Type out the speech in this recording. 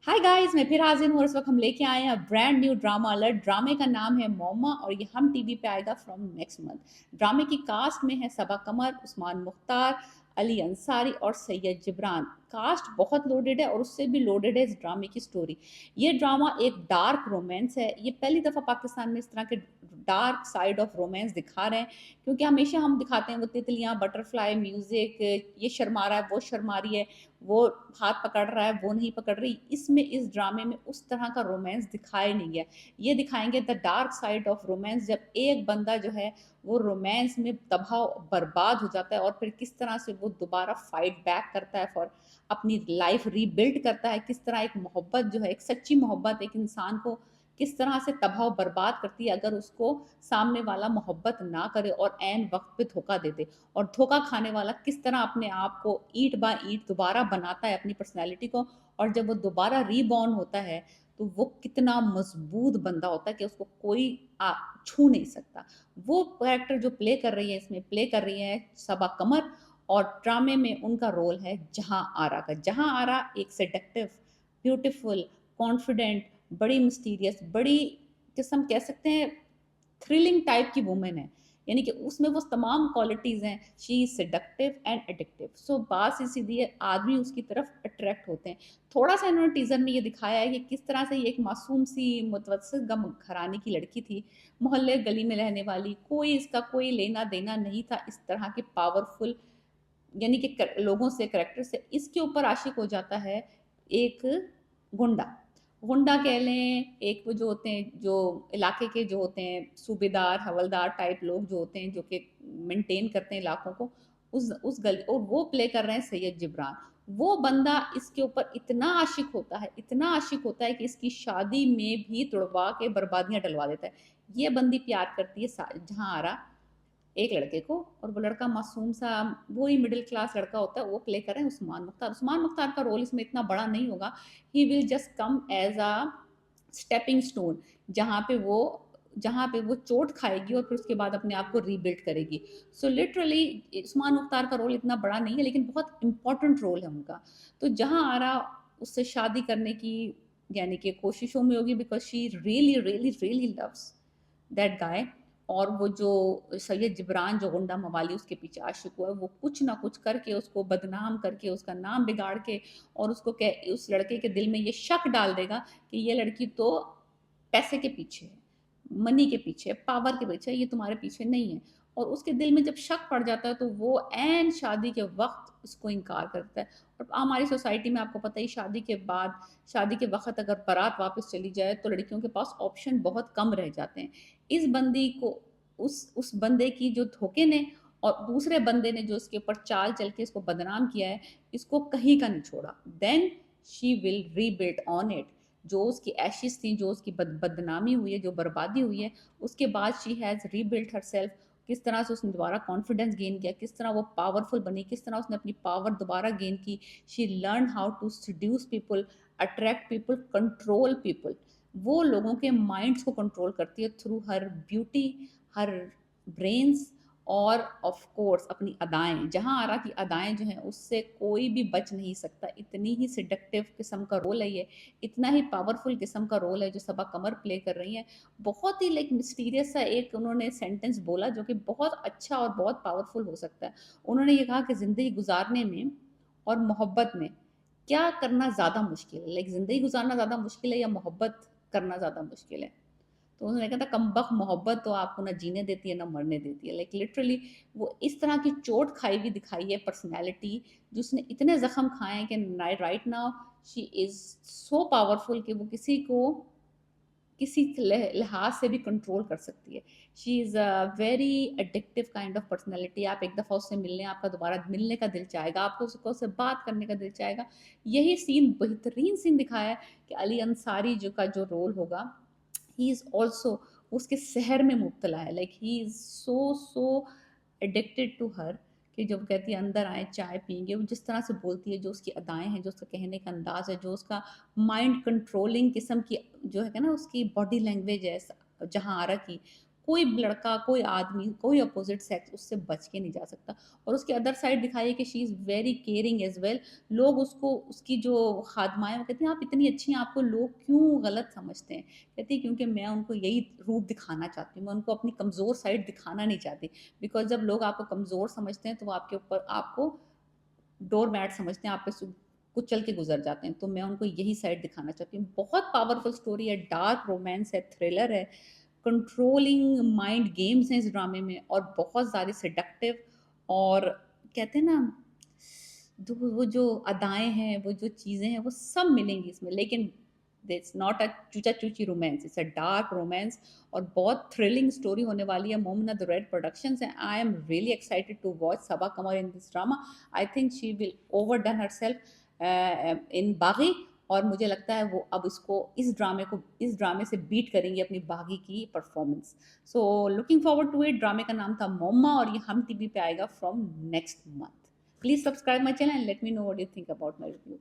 Hi guys, मैं फिर हाजिर हूँ और इस वक्त हम लेके आए हैं ब्रांड न्यू ड्रामा अलर्ट। ड्रामे का नाम है मोमा और ये हम टीवी पे आएगा फ्रॉम नेक्स्ट मंथ। ड्रामे की कास्ट में है सबा कमर, उस्मान मुख्तार, अली अंसारी और सैयद जिब्रान। कास्ट बहुत लोडेड है और उससे भी लोडेड है इस ड्रामे की स्टोरी। ये ड्रामा एक डार्क रोमांस है। ये पहली दफ़ा पाकिस्तान में इस तरह के डार्क साइड ऑफ रोमांस दिखा रहे हैं, क्योंकि हमेशा हम दिखाते हैं वो तितलियाँ, बटरफ्लाई, म्यूजिक, ये शर्मा रहा है, वो शर्मा रही है, वो हाथ पकड़ रहा है, वो नहीं पकड़ रही। इसमें इस ड्रामे में उस तरह का रोमांस दिखाया नहीं गया। ये दिखाएंगे the dark side of romance, जब एक बंदा जो है वो रोमांस में तबाह बर्बाद हो जाता है और फिर किस तरह से वो दोबारा फाइट बैक करता है फॉर अपनी लाइफ रीबिल्ड करता है। किस तरह एक मोहब्बत जो है, एक सच्ची मोहब्बत एक इंसान को किस तरह से तबाह बर्बाद करती है अगर उसको सामने वाला मोहब्बत ना करे और ऐन वक्त पे धोखा दे दे। और धोखा खाने वाला किस तरह अपने आप को ईंट बाय ईंट दोबारा बनाता है अपनी पर्सनैलिटी को, और जब वो दोबारा रीबॉर्न होता है तो वो कितना मजबूत बंदा होता है कि उसको कोई छू नहीं सकता। वो कैरेक्टर जो प्ले कर रही है, इसमें प्ले कर रही है सबा कमर, और ड्रामे में उनका रोल है जहां आरा का। जहां आरा एक सेडक्टिव, ब्यूटीफुल, कॉन्फिडेंट, बड़ी मिस्टीरियस, बड़ी किस्म कह सकते हैं थ्रिलिंग टाइप की वुमेन है। यानी कि उसमें वो तमाम क्वालिटीज़ हैं। She is seductive and addictive. So बात सी सीधी है, आदमी उसकी तरफ अट्रैक्ट होते हैं। थोड़ा सा इन्होंने टीज़र में ये दिखाया है कि किस तरह से ये एक मासूम सी मुतवस्सित गम घराने की लड़की थी, मोहल्ले गली में रहने वाली, कोई इसका कोई लेना देना नहीं था इस तरह के पावरफुल, यानी कि लोगों से, करेक्टर से। इसके ऊपर आशिक हो जाता है एक गुंडा। गुंडा कह लें, एक वो जो होते हैं, जो इलाके के जो होते हैं सूबेदार, हवलदार टाइप लोग जो होते हैं, जो कि मेंटेन करते हैं इलाकों को, उस गली, और वो प्ले कर रहे हैं सैयद जिब्रान। वो बंदा इसके ऊपर इतना आशिक होता है, इतना आशिक होता है कि इसकी शादी में भी तुड़वा के बर्बादियां डलवा देता है। ये बंदी प्यार करती है जहां आरा एक लड़के को, और वो लड़का मासूम सा, वही मिडिल क्लास लड़का होता है। वो प्ले कर रहे हैं उस्मान मुख्तार। उस्मान मुख्तार का रोल इसमें इतना बड़ा नहीं होगा। He will just come as a stepping stone, जहाँ पे वो जहाँ पे वो चोट खाएगी और फिर उसके बाद अपने आप को रीबिल्ड करेगी। सो लिटरली उस्मान मुख्तार का रोल इतना बड़ा नहीं है, लेकिन बहुत इंपॉर्टेंट रोल है उनका। तो जहाँ आरा उससे शादी करने की यानी कि कोशिशों में होगी, because she really really really loves that guy. और वो जो सैयद जिब्रान जो गुंडा मवाली उसके पीछे आशिक हुआ है, वो कुछ ना कुछ करके उसको बदनाम करके, उसका नाम बिगाड़ के, और उसको कह उस लड़के के दिल में ये शक डाल देगा कि ये लड़की तो पैसे के पीछे है, मनी के पीछे, पावर के पीछे, ये तुम्हारे पीछे नहीं है। और उसके दिल में जब शक पड़ जाता है तो वो एन शादी के वक्त इसको इनकार करता है। और हमारी सोसाइटी में आपको पता ही, शादी के बाद, शादी के वक्त अगर बारात वापस चली जाए तो लड़कियों के पास ऑप्शन बहुत कम रह जाते हैं। इस बंदी को, उस बंदे की जो धोखे ने और दूसरे बंदे ने जो इसके ऊपर चाल चल के इसको बदनाम किया है, इसको कहीं का नहीं छोड़ा। Then she will rebuild on it. जो उसकी एशिस थी, जो उसकी बदनामी हुई है, जो बर्बादी हुई है, उसके बाद she has rebuild her self. किस तरह से उसने दोबारा कॉन्फिडेंस गेन किया, किस तरह वो पावरफुल बनी, किस तरह उसने अपनी पावर दोबारा गेन की। She learn how to seduce people, attract people, control people. वो लोगों के माइंड्स को कंट्रोल करती है through her beauty, her brains, और ऑफ कोर्स अपनी अदाएं। जहां आरा की अदाएं जो हैं उससे कोई भी बच नहीं सकता। इतनी ही सिडक्टिव किस्म का रोल है ये, इतना ही पावरफुल किस्म का रोल है जो सबा कमर प्ले कर रही हैं। बहुत ही लाइक मिस्टीरियस सा एक उन्होंने सेंटेंस बोला जो कि बहुत अच्छा और बहुत पावरफुल हो सकता है। उन्होंने ये कहा कि ज़िंदगी गुजारने में और मोहब्बत में क्या करना ज़्यादा मुश्किल है, लाइक ज़िंदगी गुजारना ज़्यादा मुश्किल है या मोहब्बत करना ज़्यादा मुश्किल है। तो उन्होंने कहा था, कमबख्त मोहब्बत तो आपको ना जीने देती है ना मरने देती है। लाइक लिटरली वो इस तरह की चोट खाई हुई दिखाई है पर्सनैलिटी, जिसने इतने ज़ख्म खाए हैं कि right now she is so powerful कि वो किसी को किसी लिहाज से भी कंट्रोल कर सकती है। She is a very addictive kind of personality. आप एक दफ़ा उससे मिलने, आपका दोबारा मिलने का दिल चाहेगा, आपको उससे बात करने का दिल चाहेगा। यही सीन, बेहतरीन सीन दिखाया है कि अली अंसारी जो का जो रोल होगा, ही इज़ ऑल्सो उसके सहर में मुब्तला है। Like he is so so addicted to her, कि जब कहती है अंदर आए चाय पियेंगे, वो जिस तरह से बोलती है, जो उसकी अदाएं हैं, जो उसका कहने का अंदाज है, जो उसका माइंड कंट्रोलिंग किस्म की जो है ना उसकी बॉडी लैंग्वेज है जहाँ आरा की, कोई लड़का, कोई आदमी, कोई अपोज़िट सेक्स उससे बच के नहीं जा सकता। और उसकी अदर साइड दिखाई है कि she is very caring as well. लोग उसको, उसकी जो खादमाएँ, वो कहती हैं, "आप इतनी अच्छी हैं, आपको लोग क्यों गलत समझते हैं?" कहती है, "क्योंकि मैं उनको यही रूप दिखाना चाहती हूँ, मैं उनको अपनी कमज़ोर साइड दिखाना नहीं चाहती।" बिकॉज़ जब लोग आपको कमज़ोर समझते हैं, तो वो आपके ऊपर आपको डोर मैट समझते हैं, आप पे कुचल के गुज़र जाते हैं। तो मैं उनको यही साइड दिखाना चाहती हूँ। बहुत पावरफुल स्टोरी है, डार्क रोमांस है, थ्रिलर है, कंट्रोलिंग माइंड गेम्स हैं इस ड्रामे में, और बहुत सारे सेडक्टिव, और कहते हैं ना, जो वो जो अदाएँ हैं, वो जो चीज़ें हैं, वो सब मिलेंगी इसमें। लेकिन इट्स नॉट अ चूचा-चूची romance, it's a dark romance, और बहुत थ्रिलिंग स्टोरी होने वाली है। मोमिना द रेड प्रोडक्शंस हैं। I am really excited to watch Saba Qamar in this drama. I think she will overdone herself in Baaghi, और मुझे लगता है वो अब इसको, इस ड्रामे से बीट करेंगी अपनी बागी की performance. So looking forward to it. ड्रामे का नाम था मोम्मा, और ये हम टीवी पे आएगा from next month. Please subscribe my channel and let me know what you think about my review.